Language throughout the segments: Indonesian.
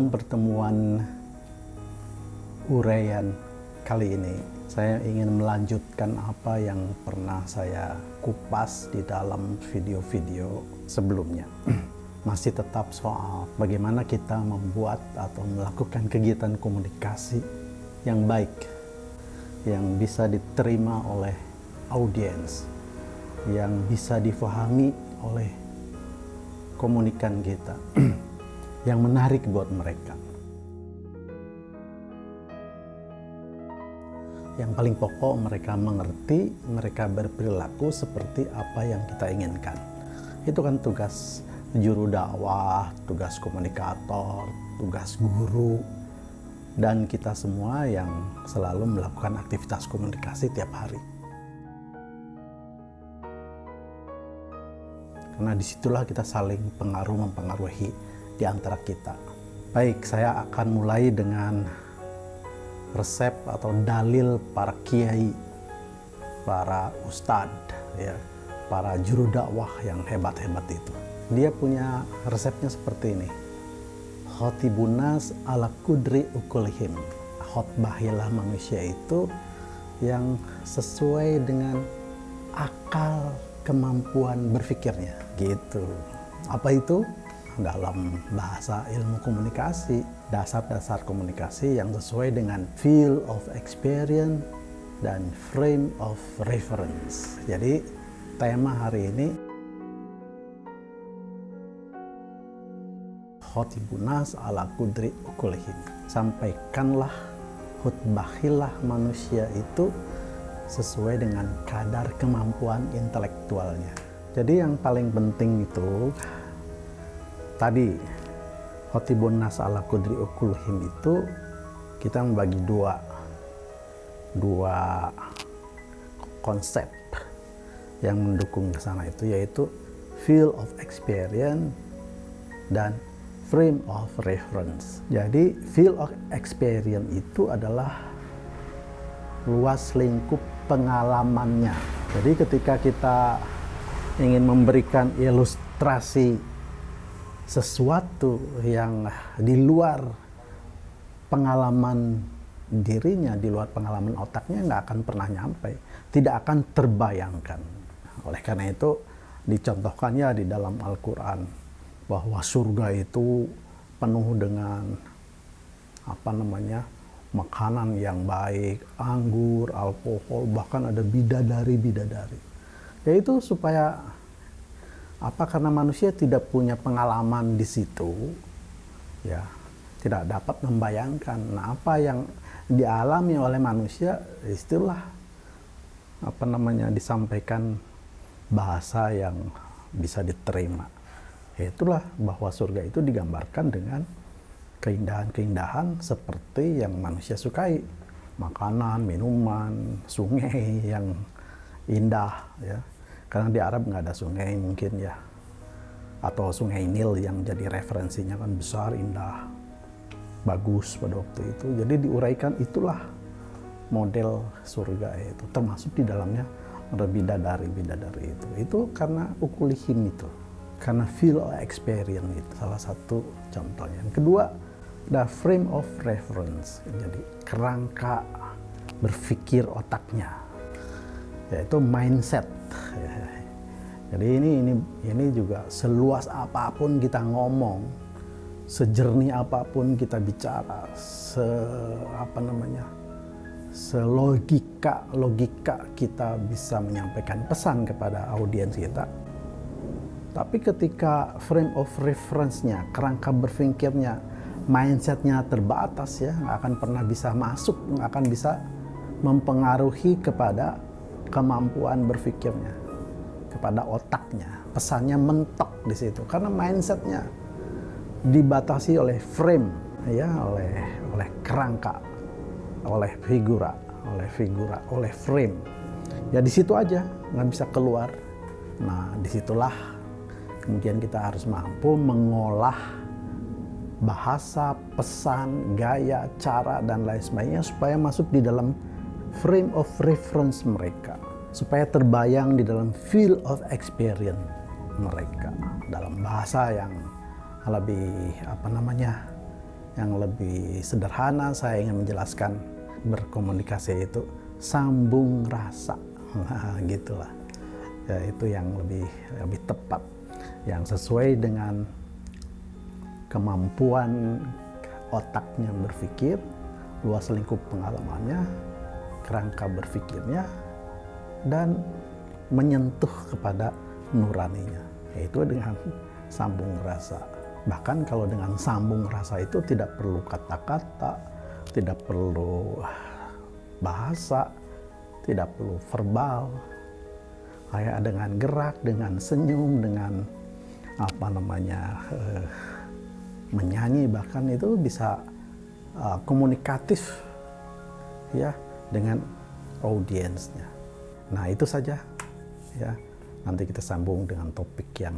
dalam pertemuan uraian kali ini, saya ingin melanjutkan apa yang pernah saya kupas di dalam video-video sebelumnya. Masih tetap soal bagaimana kita membuat atau melakukan kegiatan komunikasi yang baik, yang bisa diterima oleh audiens, yang bisa difahami oleh komunikan kita, yang menarik buat mereka. Yang paling pokok, mereka mengerti, mereka berperilaku seperti apa yang kita inginkan. Itu kan tugas juru dakwah, tugas komunikator, tugas guru, dan kita semua yang selalu melakukan aktivitas komunikasi tiap hari. Karena disitulah kita saling mempengaruhi di antara kita. Baik, saya akan mulai dengan resep atau dalil para kiai, para ustadz, ya, para juru dakwah yang hebat-hebat itu. Dia punya resepnya seperti ini. Khotibunas ala kudri ukulihim. Khotbahilah manusia itu yang sesuai dengan akal kemampuan berpikirnya, gitu. Apa itu? Dalam bahasa ilmu komunikasi, dasar-dasar komunikasi yang sesuai dengan field of experience dan frame of reference. Jadi tema hari ini khotibunas ala kudri ukulihim. Sampaikanlah, khutbahilah manusia itu sesuai dengan kadar kemampuan intelektualnya. Jadi yang paling penting itu tadi, khotibunas ala kudri ukulihim itu kita membagi dua konsep yang mendukung ke sana itu, yaitu field of experience dan frame of reference. Jadi field of experience itu adalah luas lingkup pengalamannya. Jadi ketika kita ingin memberikan ilustrasi sesuatu yang di luar pengalaman dirinya, di luar pengalaman otaknya, nggak akan pernah nyampe, tidak akan terbayangkan. Oleh karena itu dicontohkannya di dalam Al-Quran bahwa surga itu penuh dengan makanan yang baik, anggur, alkohol, bahkan ada bidadari. Yaitu supaya karena manusia tidak punya pengalaman di situ, ya, tidak dapat membayangkan. Nah, apa yang dialami oleh manusia, istilah disampaikan bahasa yang bisa diterima. Itulah bahwa surga itu digambarkan dengan keindahan-keindahan seperti yang manusia sukai. Makanan, minuman, sungai yang indah, ya. Karena di Arab nggak ada sungai mungkin, ya. Atau sungai Nil yang jadi referensinya kan besar, indah, bagus pada waktu itu. Jadi diuraikan itulah model surga itu. Termasuk di dalamnya ada bidadari itu. Itu karena ukulihim itu. Karena field of experience itu salah satu contohnya. Yang kedua, ada frame of reference. Jadi kerangka berpikir otaknya, yaitu mindset. Jadi ini juga seluas apapun kita ngomong, sejernih apapun kita bicara, selogika kita bisa menyampaikan pesan kepada audiens kita. Tapi ketika frame of reference-nya, kerangka berpikirnya, mindset-nya terbatas, ya, nggak akan pernah bisa masuk, nggak akan bisa mempengaruhi kepada kemampuan berpikirnya, kepada otaknya. Pesannya mentok di situ karena mindset-nya dibatasi oleh frame, ya, oleh kerangka, oleh figura, oleh frame. Ya di situ aja, nggak bisa keluar. Nah, disitulah kemudian kita harus mampu mengolah bahasa, pesan, gaya, cara, dan lain sebagainya supaya masuk di dalam frame of reference mereka, supaya terbayang di dalam field of experience mereka dalam bahasa yang lebih yang lebih sederhana saya ingin menjelaskan berkomunikasi itu sambung rasa. Nah, gitulah. Ya, itu yang lebih tepat, yang sesuai dengan kemampuan otaknya berpikir, luas lingkup pengalamannya, kerangka berpikirnya, dan menyentuh kepada nuraninya, yaitu dengan sambung rasa. Bahkan kalau dengan sambung rasa itu tidak perlu kata-kata, tidak perlu bahasa, tidak perlu verbal. Kayak dengan gerak, dengan senyum, dengan menyanyi, bahkan itu bisa komunikatif ya dengan audiensnya. Nah, itu saja ya. Nanti kita sambung dengan topik yang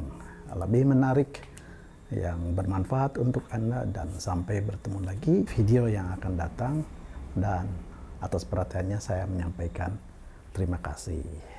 lebih menarik, yang bermanfaat untuk Anda, dan sampai bertemu lagi video yang akan datang. Dan atas perhatiannya saya menyampaikan terima kasih.